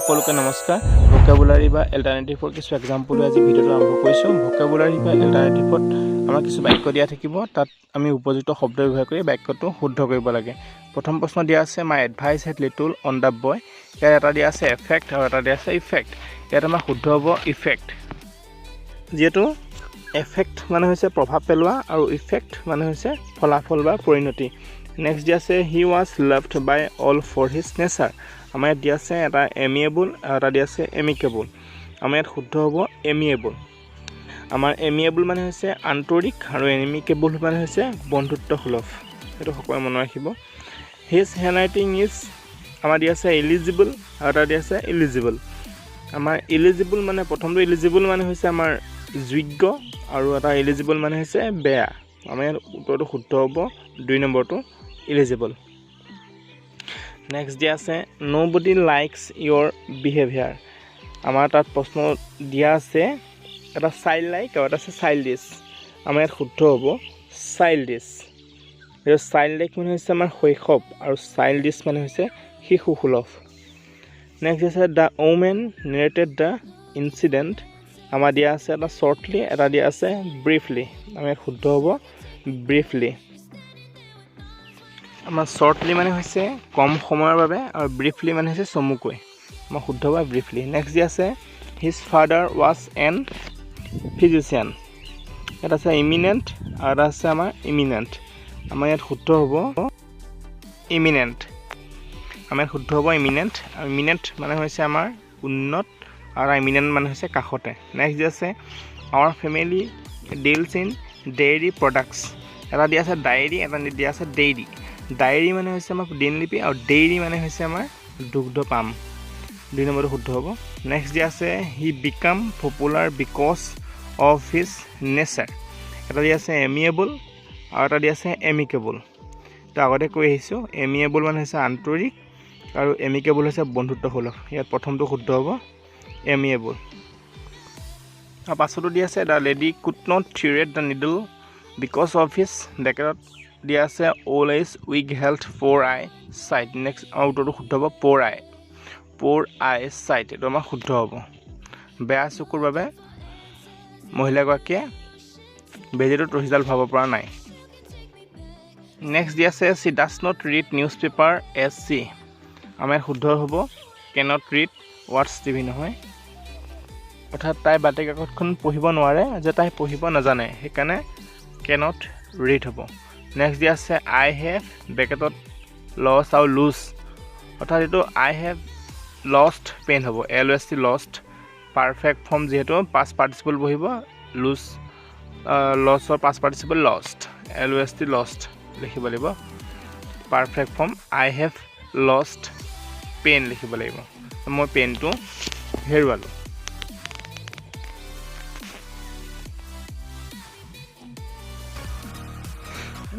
সকলোকে নমস্কাৰ ভোকাবুলাৰি বা এল্টাৰনেটিভৰ কিছু এক্সাম্পল আজি ভিডিঅটো আৰম্ভ কৰিছোঁ ভোকাবুলাৰি বা এল্টাৰনেটিভত আমাৰ কিছু বাক্য দিয়া থাকিব তাত আমি উপযুক্ত শব্দ ব্যৱহাৰ কৰি বাক্যটো শুদ্ধ কৰিব লাগে প্ৰথম প্ৰশ্ন দিয়া আছে my advice had little on the boy ইয়াত এটা দিয়া আছে এফেক্ট আৰু এটা দিয়া আছে ইফেক্ট ইয়াত আমাৰ শুদ্ধ হ'ব ইফেক্ট যেটো এফেক্ট মানে হৈছে প্ৰভাৱ পেলোৱা আৰু ইফেক্ট মানে হৈছে ফলাফল বা পৰিণতি নেক্সট দিয়া আছে he was loved by all for his nature আমাৰ দিয়া আছে এটা এমিয়েবল আৰু এটা দিয়া আছে এমিকেবল আমাৰ ইয়াত শুদ্ধ হ'ব এমিয়েবল আমাৰ এমিয়েবল মানে হৈছে আন্তৰিক আৰু এমিকেবল মানে হৈছে বন্ধুত্ব সুলভ এটো সকলোৱে মনত ৰাখিব হিজ হ্যান্ডৰাইটিং ইজ আমাৰ দিয়া আছে এলিজিবল আৰু এটা দিয়া আছে এলিজিবল আমাৰ এলিজিবল মানে প্ৰথমটো এলিজিবল মানে হৈছে আমাৰ যোগ্য আৰু এটা এলিজিবল মানে হৈছে বেয়া আমাৰ ইয়াত উত্তৰটো শুদ্ধ হ'ব 2 নম্বৰটো এলিজিবল নেক্সট দিয়া আছে nobody likes your behavior আমাৰ তাত প্ৰশ্ন দিয়া আছে এটা চাইল্ড লাইক আৰু এটা আছে চাইল্ডিশ আমাৰ ইয়াত শুদ্ধ হ'ব চাইল্ডিশ এই চাইল্ড লাইক মানে হৈছে আমাৰ শৈশৱ আৰু চাইল্ডিশ মানে হৈছে শিশু সুলভ নেক্সট আছে the woman narrated the incident আমাৰ দিয়া আছে এটা shortly এটা দিয়া আছে briefly আমাৰ ইয়াত শুদ্ধ হ'ব briefly আমাৰ shortly মানে হৈছে কম সময়ৰ বাবে আৰু briefly মানে হৈছে চমুকৈ আমাৰ শুদ্ধ হ'ব briefly next দিয়া আছে his father was an physician এটা আছে imminent আৰু এটা আছে আমাৰ imminent আমাৰ ইয়াত শুদ্ধ হ'ব imminent আমাৰ শুদ্ধ হ'ব imminent আৰু imminent মানে হৈছে আমাৰ উন্নত আৰু imminent মানে হৈছে কাষতে next দিয়া আছে our family deals in dairy products এটা দিয়া আছে ডায়েৰী এটা দিয়া আছে ডেইৰী ডায়েৰী মানে হৈছে আমাৰ দিনলিপি আৰু ডেইৰী মানে হৈছে আমাৰ দুগ্ধ পাম 2 নম্বৰটো শুদ্ধ হ'ব নেক্সট দিয়া আছে he became popular because of his nature এটা দিয়া আছে এমিয়েবল আৰু এটা দিয়া আছে এমিকেবল তো আগতে কৈ আহিছো এমিয়েবল মানে হৈছে আন্তৰিক আৰু এমিকেবল হৈছে বন্ধুত্ব সুলভ ইয়াত প্ৰথমটো শুদ্ধ হ'ব এমিয়েবল আৰু পাছতো দিয়া আছে the lady could not thread the needle because of his ডেকেটত দিয়া আছে always weak health for eye sight next আউটটো শুদ্ধ হ'ব ফৰ আই সাইট এটো আমাৰ শুদ্ধ হ'ব বেয়া চকুৰ বাবে মহিলাগৰাকীয়ে বেজেটোত ৰহিজাল ভাব পৰা নাই নেক্সট দিয়া আছে she does not read newspaper as she আমাৰ শুদ্ধ হ'ব কেনট ৰিড ৱাটছ টিভি নহয় অৰ্থাৎ তাই বাতৰিকাকতখন পঢ়িব নোৱাৰে যে তাই পঢ়িব নাজানে সেইকাৰণে কেনট ৰিড হ'ব নেক্সট দিয়া আছে আই হেভ ব্ৰেকেটত লছ আৰু লুজ অৰ্থাৎ এইটো আই হেভ লষ্ট পেইন হ'ব LOST লষ্ট পাৰফেক্ট ফৰ্ম যিহেতু পাষ্ট পাৰ্টিচিপল বহিব লুজ লছৰ past participle lost LOST lost লিখিব লাগিব perfect form I have lost pain লিখিব লাগিব মই পেইনটো হেৰুৱালোঁ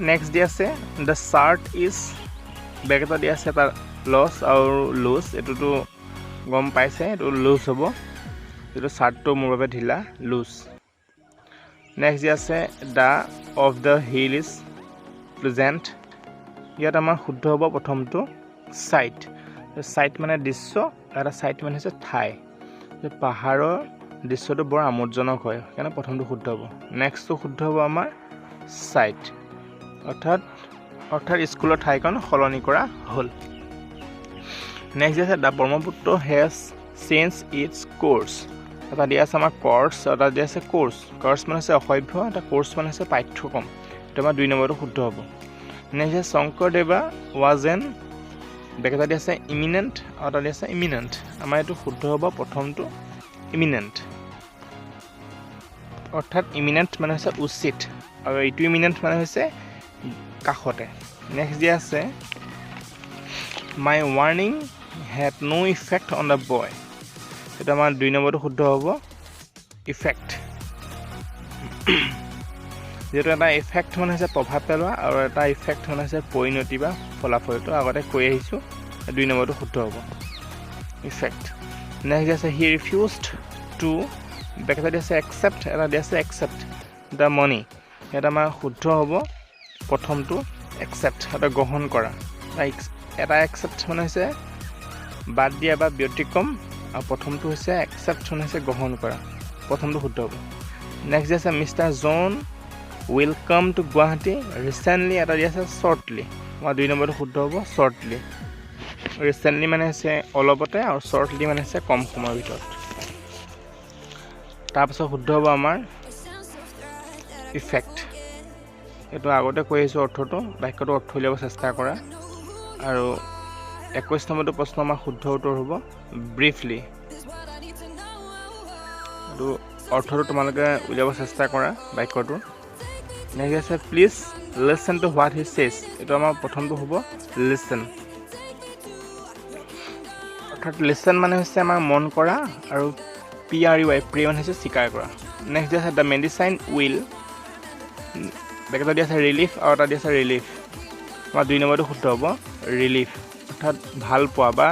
নেক্সট দিয়া আছে দ্য চাৰ্ট ইজ ব্ৰেকেটত দিয়া আছে তাৰ লছ আৰু লুজ এটোতো গম পাইছে এটো লুজ হ'ব এটো চাৰ্টটো মোৰ বাবে ঢিলা লুজ নেক্সট দিয়া আছে the of the hill is pleasant ইয়াত আমাৰ শুদ্ধ হ'ব প্ৰথমটো সাইট সাইট মানে দৃশ্য এটা সাইট মানে হৈছে ঠাই পাহাৰৰ দৃশ্যটো বৰ আমোদজনক হয় কাৰণে প্ৰথমটো শুদ্ধ হ'ব নেক্সটটো শুদ্ধ হ'ব আমাৰ সাইট অৰ্থাৎ স্কুলৰ ঠাইখন সলনি কৰা হ'ল নেক্সট আছে the Brahmaputra has change its course এটা দিয়া আছে আমাৰ কোৰ্স এটা দিয়া আছে কোৰ্স মানে হৈছে অসভ্য এটা কোৰ্স মানে হৈছে পাঠ্যক্ৰম এটা আমাৰ 2 নম্বৰটো শুদ্ধ হ'ব next Sankardeva was N bracket দিয়া আছে ইমিনেণ্ট আৰু এটা দিয়া আছে ইমিনেণ্ট আমাৰ এইটো শুদ্ধ হ'ব প্ৰথমটো ইমিনেণ্ট অৰ্থাৎ ইমিনেণ্ট মানে হৈছে উচিত আৰু এইটো ইমিনেণ্ট মানে হৈছে কাষতে নেক্সট দিয়া আছে my warning had no effect on the boy এটা আমাৰ 2 নম্বৰটো শুদ্ধ হ'ব ইফেক্ট যেটো এটা ইফেক্ট মানে হৈছে প্ৰভাৱ পেলোৱা আৰু এটা ইফেক্ট মানে হৈছে পৰিণতি বা ফলাফলটো আগতে কৈ আহিছো 2 নম্বৰটো শুদ্ধ হ'ব ইফেক্ট নেক্সট আছে হি ৰিফিউজড টু ব্ৰেকেট দিয়া আছে একচেপ্ট এটা দিয়া আছে একচেপ্ট দ্য মানি এটা আমাৰ শুদ্ধ হ'ব প্ৰথমটো একচেপ্ট এটা গ্ৰহণ কৰা এটা একচেপ্ট মানে হৈছে বাদ দিয়া বা ব্যতিক্ৰম আৰু প্ৰথমটো হৈছে একচেপ্টন হৈছে গ্ৰহণ কৰা প্ৰথমটো শুদ্ধ হ'ব নেক্সট আছে mister John will come to Guwahati recently এটা দিয়া আছে শ্বৰ্টলি আমাৰ 2 নম্বৰটো শুদ্ধ হ'ব শ্বৰ্টলি ৰিচেণ্টলি মানে হৈছে অলপতে আৰু শ্বৰ্টলি মানে হৈছে কম সময়ৰ ভিতৰত তাৰপিছত শুদ্ধ হ'ব আমাৰ ইফেক্ট এইটো আগতে কৈ আহিছোঁ অৰ্থটো বাক্যটো অৰ্থ উলিয়াব চেষ্টা কৰা আৰু 21 নম্বৰটো প্ৰশ্ন আমাৰ শুদ্ধ উত্তৰ হ'ব ব্ৰিফলি এইটো অৰ্থটো তোমালোকে উলিয়াব চেষ্টা কৰা বাক্যটো নেক্সট আছে please listen to what he says এইটো আমাৰ প্ৰথমটো হ'ব লিসেন অৰ্থাৎ লিসেন মানে হৈছে আমাৰ মন কৰা আৰু PREY প্ৰে মানে হৈছে স্বীকাৰ কৰা নেক্সট আছে দ্য মেডিচাইন উইল বাক্যটো দিয়া আছে ৰিলিফ আৰু এটা দিয়া আছে ৰিলিফ আমাৰ 2 নম্বৰটো শুদ্ধ হ'ব ৰিলিফ অৰ্থাৎ ভাল পোৱা বা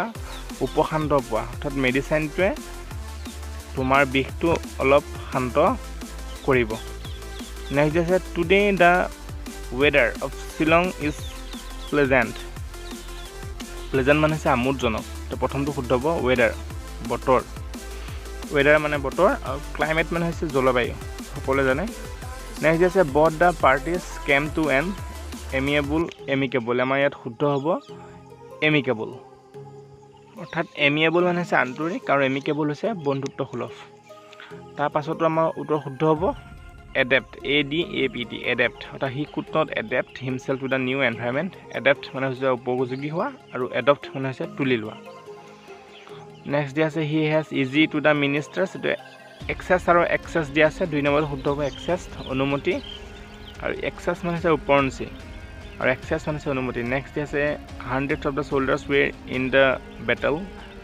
উপশান্ত পোৱা অৰ্থাৎ মেডিচাইনটোৱে তোমাৰ বিষটো অলপ শান্ত কৰিব নেক্সট আছে today the weather of Shillong is pleasant মানে হৈছে আমোদজনক তো প্ৰথমটো শুদ্ধ হ'ব ৱেডাৰ বতৰ ৱেডাৰ মানে বতৰ আৰু ক্লাইমেট মানে হৈছে জলবায়ু সকলোৱে জানে নেক্সট আছে বট the parties came to N amicable আমাৰ ইয়াত শুদ্ধ হ'ব এমিকেবল অৰ্থাৎ এমিয়েবল মানে হৈছে আন্তৰিক আৰু এমিকেবল হৈছে বন্ধুত্বসুলভ তাৰ পাছতো আমাৰ উত্তৰ শুদ্ধ হ'ব এডেপ্ট ADAPT এডেপ্ট অৰ্থাৎ he could not adapt himself to the new environment adapt মানে হৈছে উপযোগী হোৱা আৰু এডপ্ট মানে হৈছে তুলি লোৱা নেক্সট দিয়া আছে he has easy to the ministers এইটো এক্সেছ আৰু এক্সেছ দিয়া আছে 2 নম্বৰটো শুদ্ধ হ'ব এক্সেছ অনুমতি আৰু এক্সেছ মানে হৈছে উপৰঞ্চি আৰু এক্সেছ মানে হৈছে অনুমতি নেক্সট দিয়া আছে hundreds of the soldiers were in the battle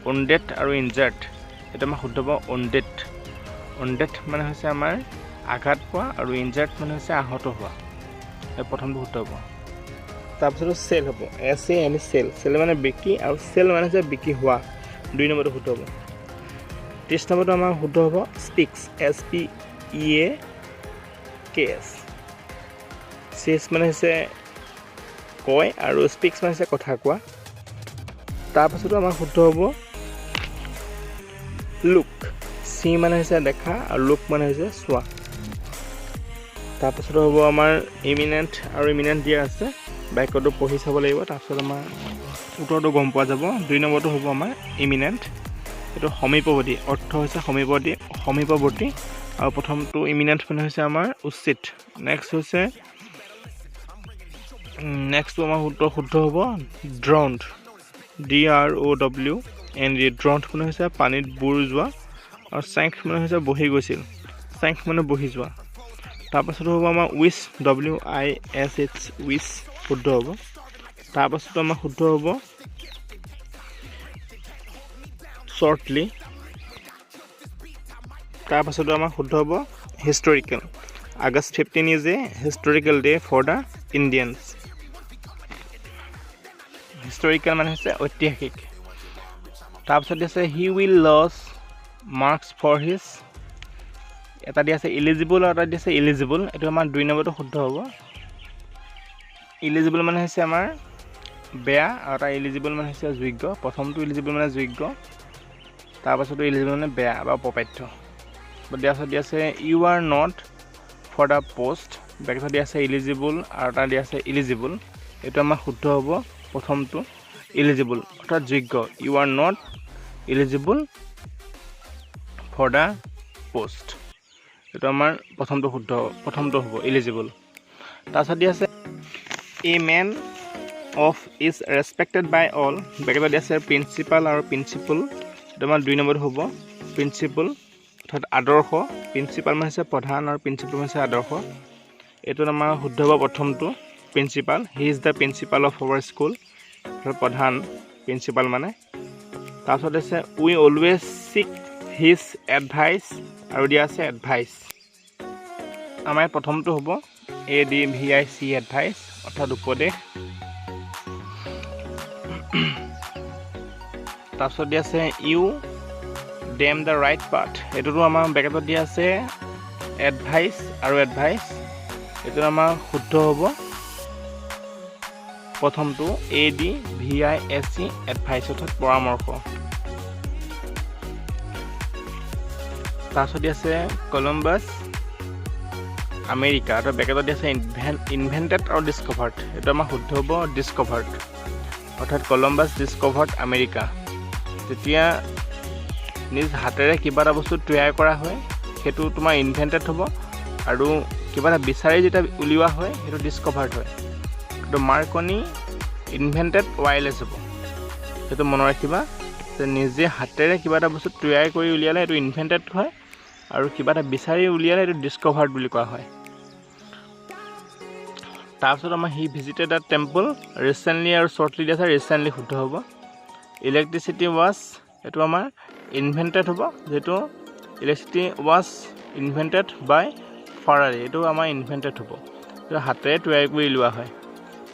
wounded আৰু ইনজাৰ্ড এইটো আমাৰ শুদ্ধ হ'ব উণ্ডেড মানে হৈছে আমাৰ আঘাত পোৱা আৰু ইনজাৰ্ড মানে হৈছে আহত হোৱা এই প্ৰথমটো শুদ্ধ হ'ব তাৰপিছত চেল হ'ব SAL চেল মানে বিক্ৰী আৰু চেল মানে হৈছে বিক্ৰী হোৱা 2 নম্বৰটো শুদ্ধ হ'ব 30 নম্বৰটো আমাৰ শুদ্ধ হ'ব স্পিক্স SPEAKS চেছ মানে হৈছে কয় আৰু স্পিক্স মানে হৈছে কথা কোৱা তাৰপাছতো আমাৰ শুদ্ধ হ'ব লুক চি মানে হৈছে দেখা আৰু লুক মানে হৈছে চোৱা তাৰপাছত হ'ব আমাৰ ইমিনেণ্ট আৰু ইমিনেণ্ট দিয়া আছে বাক্যটো পঢ়ি চাব লাগিব তাৰপিছত আমাৰ উত্তৰটো গম পোৱা যাব 2 নম্বৰটো হ'ব আমাৰ ইমিনেণ্ট এইটো সমীপৱৰ্তী অৰ্থ হৈছে সমীপৱৰ্তী আৰু প্ৰথমটো ইমিনেণ্ট মানে হৈছে আমাৰ উচিত নেক্সটটো আমাৰ উত্তৰ শুদ্ধ হ'ব ড্ৰাউণ্ড DROWND ড্ৰাউণ্ড মানে হৈছে পানীত বুৰ যোৱা আৰু চেংক মানে হৈছে বহি গৈছিল চেংক মানে বহি যোৱা তাৰপাছত হ'ব আমাৰ উইচ WISH উইচ শুদ্ধ হ'ব তাৰপাছত আমাৰ শুদ্ধ হ'ব শ্বৰ্টলি তাৰপাছত আমাৰ শুদ্ধ হ'ব historical August 15 is a historical day for the Indians historical মানে হৈছে ঐতিহাসিক তাৰপিছত আছে he will lose marks for his এটা দিয়া আছে eligible আৰু এটা দিয়া আছে eligible এইটো আমাৰ 2 নম্বৰটো শুদ্ধ হ'ব eligible মানে হৈছে আমাৰ বেয়া আৰু এটা eligible মানে হৈছে যোগ্য প্ৰথমটো eligible মানে যোগ্য তাৰপাছতো eligible মানে বেয়া বা অপপাঠ্য দিয়া আছে you are not for the post বাকিটা দিয়া আছে eligible আৰু এটা দিয়া আছে eligible এইটো আমাৰ শুদ্ধ হ'ব প্ৰথমটো eligible অৰ্থাৎ যোগ্য you are not eligible for the post এইটো আমাৰ প্ৰথমটো হ'ব eligible তাৰপিছত দিয়া আছে a man of is respected by all বাকিটা দিয়া আছে principal আৰু principal এইটো আমাৰ 2 নম্বৰটো হ'ব principal অৰ্থাৎ আদৰ্শ প্ৰিন্সিপাল মানে হৈছে প্ৰধান আৰু প্ৰিন্সিপাল মানে হৈছে আদৰ্শ এইটো আমাৰ শুদ্ধ হ'ব প্ৰথমটো principal he is the principal of our school প্ৰধান প্ৰিন্সিপাল মানে তাৰপিছত আছে we always seek his advice আৰু দিয়া আছে এডভাইচ আমাৰ প্ৰথমটো হ'ব ADVIC এডভাইচ অৰ্থাৎ উপদেশ তাৰপিছত দিয়া আছে you them the right path এইটোতো আমাৰ বেকেটত দিয়া আছে এডভাইচ আৰু এডভাইচ এইটো আমাৰ শুদ্ধ হ'ব প্ৰথমটো ADVIC এডভাইচ অৰ্থাৎ পৰামৰ্শ তাৰপিছত দি আছে কলম্বাছ আমেৰিকা, আৰু বেকেটত দি আছে ইনভেণ্টেড আৰু ডিছকভাৰ্ড। এইটো আমাৰ শুদ্ধ হ'ব ডিছকভাৰ্ড, অৰ্থাৎ কলম্বাছ ডিছকভাৰ্ড আমেৰিকা। যেতিয়া নিজ হাতেৰে কিবা এটা বস্তু তৈয়াৰ কৰা হয় সেইটো তোমাৰ ইনভেণ্টেড হ'ব, আৰু কিবা এটা বিচাৰি যেতিয়া উলিওৱা হয় সেইটো ডিছকভাৰ্ড হয়। এইটো মাৰ্কনি ইনভেণ্টেড ৱায়াৰলেছ হ'ব। সেইটো মনত ৰাখিবা যে নিজে হাতেৰে কিবা এটা বস্তু তৈয়াৰ কৰি উলিয়ালে সেইটো ইনভেণ্টেড হয়, আৰু কিবা এটা বিচাৰি উলিয়ালে সেইটো ডিছকভাৰ্ড বুলি কোৱা হয়। তাৰপিছত আমাৰ হি ভিজিটেড আ টেম্পল ৰিচেণ্টলি, আৰু শ্বৰ্টলি দিয়া আছে ৰিচেণ্টলি শুদ্ধ হ'ব। ইলেক্ট্ৰিচিটি ৱাজ, এইটো আমাৰ ইনভেণ্টেড হ'ব, যিহেতু ইলেক্ট্ৰিচিটি ৱাজ ইনভেণ্টেড বাই ফাৰাৰী, এইটো আমাৰ ইনভেণ্টেড হ'ব, এইটো হাতেৰে তৈয়াৰ কৰি লোৱা হয়,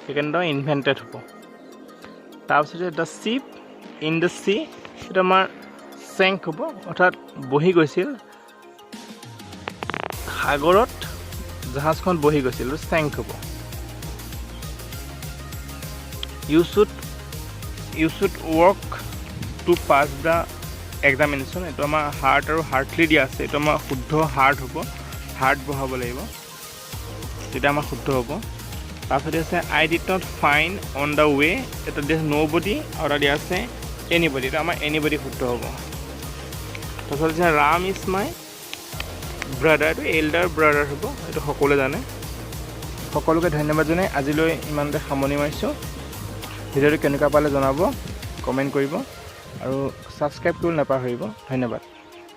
সেইকাৰণে ইনভেণ্টেড হ'ব। তাৰপিছতে the ship in the sea, এইটো আমাৰ চেংক হ'ব, অৰ্থাৎ বহি গৈছিল সাগৰত, জাহাজখন বহি গৈছিল, এইটো চেংক হ'ব। You should work to pass the examination, এইটো আমাৰ হাৰ্ট আৰু হাৰ্টলি দিয়া আছে, এইটো আমাৰ শুদ্ধ হাৰ্ট হ'ব, হাৰ্ট বহাব লাগিব, তেতিয়া আমাৰ শুদ্ধ হ'ব। তাৰপিছত দিয়া আছে I did not find on the way, এটা দিয়া আছে ন' বডি, আৰু এটা দিয়া আছে এনিবডি, এটা আমাৰ এনিবডি শুদ্ধ হ'ব। তাৰপিছত দিয়া ৰাম ইজ মাই ব্ৰাদাৰ, এইটো এল্ডাৰ ব্ৰাদাৰ হ'ব, এইটো সকলোৱে জানে। সকলোকে ধন্যবাদ জনাই আজিলৈ ইমানতে সামৰণি মাৰিছোঁ। ভিডিঅ'টো কেনেকুৱা পালে জনাব, কমেণ্ট কৰিব, আৰু ছাবস্ক্ৰাইব কৰিবলৈ নাপাহৰিব। ধন্যবাদ।